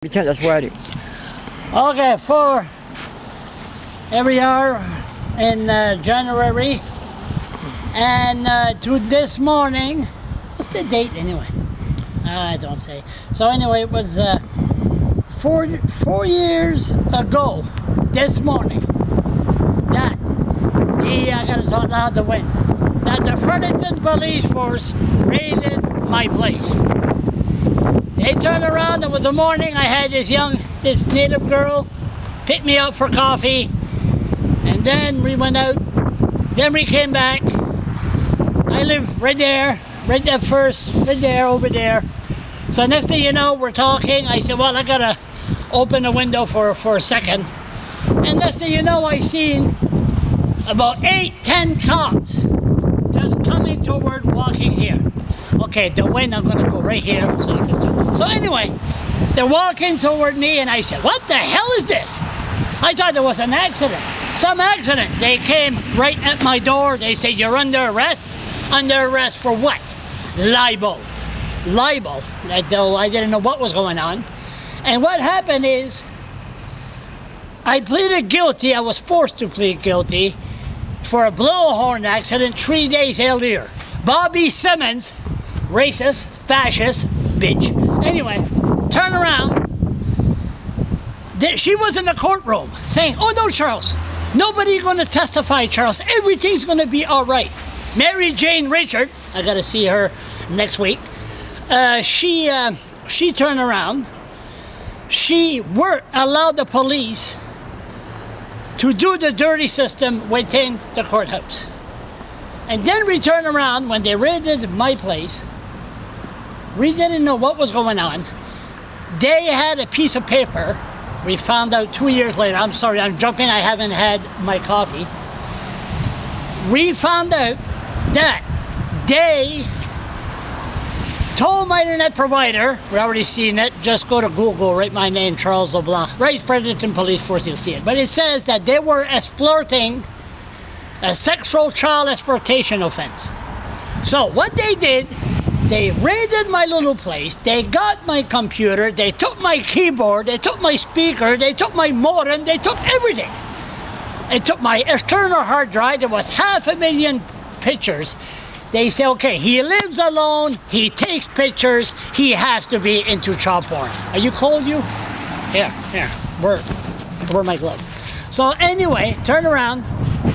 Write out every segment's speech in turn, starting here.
Pretend that's ready. Okay, for every year in January, and to this morning, what's the date anyway? I don't say. So anyway, it was 4 years ago this morning that I gotta talk loud to win, that the Fredericton Police force raided my place. They turned around, it was a morning, I had this native girl pick me up for coffee, and then we went out, then we came back. I live right there over there. So next thing you know, we're talking, I said, well, I gotta open the window for a second. And next thing you know, I seen about 8-10 cops just coming toward walking here. Okay, the wind, I'm gonna go right here so you can tell. So anyway, they're walking toward me and I said, what the hell is this? I thought there was an accident. Some accident. They came right at my door. They said, you're under arrest. Under arrest for what? Libel. Libel. Though I didn't know what was going on. And what happened is, I pleaded guilty. I was forced to plead guilty for a blowhorn accident 3 days earlier. Bobby Simmons, racist, fascist, bitch. Anyway, turn around. She was in the courtroom saying, oh no, Charles, nobody's going to testify, Charles. Everything's going to be all right. Mary Jane Richard, I got to see her next week. She turned around. She allowed the police to do the dirty system within the courthouse. And then we turned around when they raided my place. We didn't know what was going on. They had a piece of paper. We found out 2 years later. I'm sorry, I'm jumping. I haven't had my coffee. We found out that they told my internet provider, we already seen it, just go to Google, write my name, Charles LeBlanc, write Fredericton Police Force, you'll see it. But it says that they were exploiting a sexual child exploitation offense. So what they did, they raided my little place, they got my computer, they took my keyboard, they took my speaker, they took my modem, they took everything. They took my external hard drive, there was 500,000 pictures. They say, okay, he lives alone, he takes pictures, he has to be into child porn. Are you cold, you? Here, where my glove? So anyway, turn around.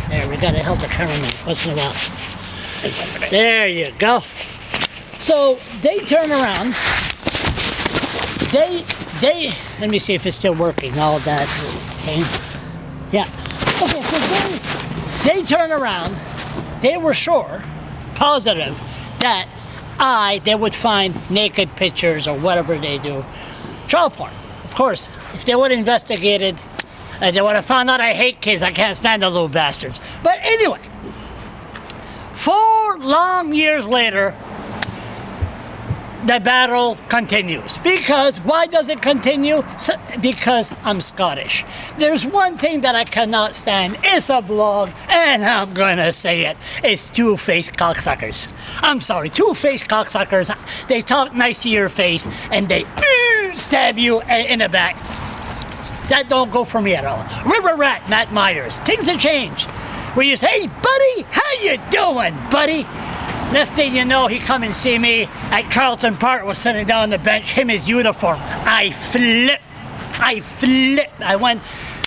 There, we gotta help the cameraman once in a while. There you go. So they turn around. They let me see if it's still working. All that. Okay. Yeah. Okay. So they turn around. They were sure, positive, that they would find naked pictures or whatever they do, child porn. Of course, if they would have investigated, they would have found out I hate kids. I can't stand the little bastards. But anyway, 4 long years later, the battle continues. Because, why does it continue? Because I'm Scottish. There's one thing that I cannot stand. It's a blog, and I'm gonna say it. It's two-faced cocksuckers. I'm sorry, two-faced cocksuckers. They talk nice to your face, and they stab you in the back. That don't go for me at all. River Rat, Matt Myers. Things have changed. Where you say, hey, buddy, how you doing, buddy? Next thing you know, he come and see me at Carlton Park, was sitting down on the bench, him his uniform. I flip. I went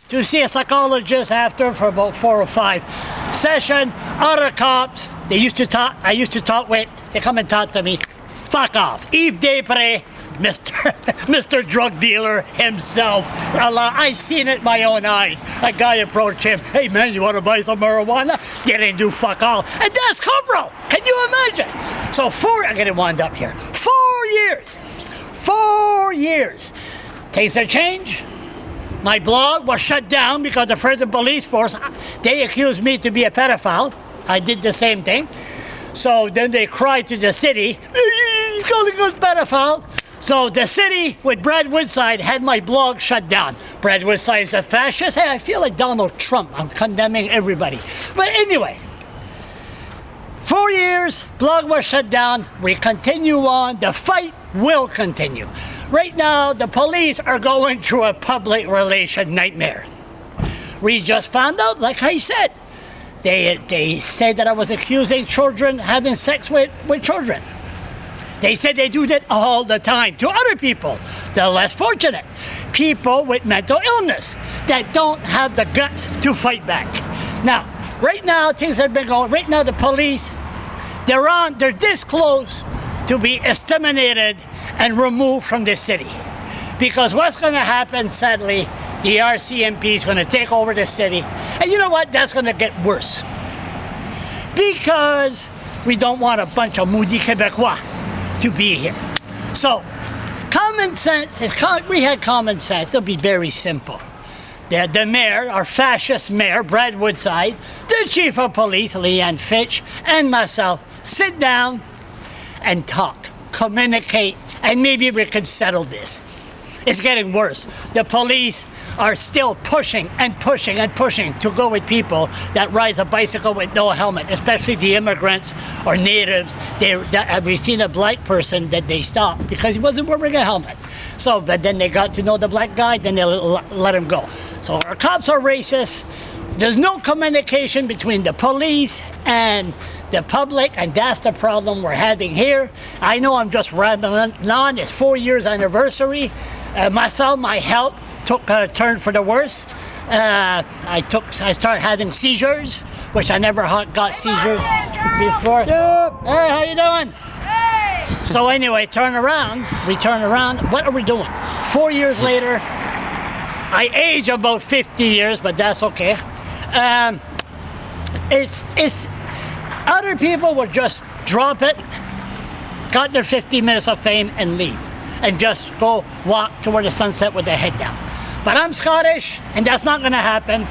to see a psychologist after for about 4 or 5 sessions. Other cops, I used to talk with, they come and talk to me. Fuck off. Yves Desprez, Mr. Drug Dealer himself. I seen it with my own eyes. A guy approached him. Hey man, you want to buy some marijuana? They didn't do fuck all. And that's Cobra. Can you imagine? So I'm getting wound up here. 4 years. 4 years. Things have changed. My blog was shut down because the Fredericton Police Force, they accused me to be a pedophile. I did the same thing. So then they cried to the city, he's calling us pedophile. So the city with Brad Woodside had my blog shut down. Brad Woodside is a fascist. Hey, I feel like Donald Trump. I'm condemning everybody. But anyway, 4 years, blog was shut down. We continue on. The fight will continue. Right now, the police are going through a public relation nightmare. We just found out, like I said, they said that I was accusing children having sex with children. They said they do that all the time to other people, the less fortunate. People with mental illness that don't have the guts to fight back. Now, right now, things have been going, right now the police, they're this close to be exterminated and removed from the city. Because what's going to happen, sadly, the RCMP is going to take over the city. And you know what? That's going to get worse. Because we don't want a bunch of moody Québécois to be here. So, common sense, if we had common sense, it'll be very simple. The mayor, our fascist mayor, Brad Woodside, the chief of police, Leanne Fitch, and myself, sit down and talk, communicate, and maybe we could settle this. It's getting worse. The police are still pushing and pushing and pushing to go with people that ride a bicycle with no helmet, especially the immigrants or natives. We've seen a black person that they stopped because he wasn't wearing a helmet. So, but then they got to know the black guy, then they let him go. So our cops are racist. There's no communication between the police and the public, and that's the problem we're having here. I know I'm just rambling on. It's 4 years anniversary. Myself, my health took a turn for the worse. I started having seizures, which I never got seizures before. Hey, how you doing? Hey. So anyway, we turn around. What are we doing? 4 years later, I age about 50 years, but that's okay. It's other people would just drop it, got their 50 minutes of fame, and leave, and just go walk toward the sunset with their head down. But I'm Scottish, and that's not going to happen.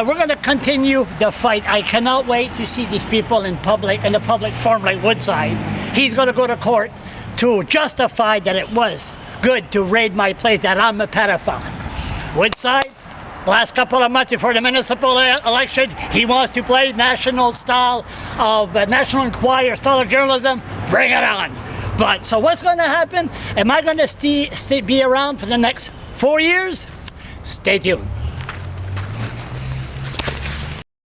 We're going to continue the fight. I cannot wait to see these people in the public forum like Woodside. He's going to go to court to justify that it was good to raid my place, that I'm a pedophile. Woodside, last couple of months before the municipal election, he wants to play national Enquirer style of journalism. Bring it on. But so what's going to happen? Am I going to be around for the next 4 years? Stay tuned.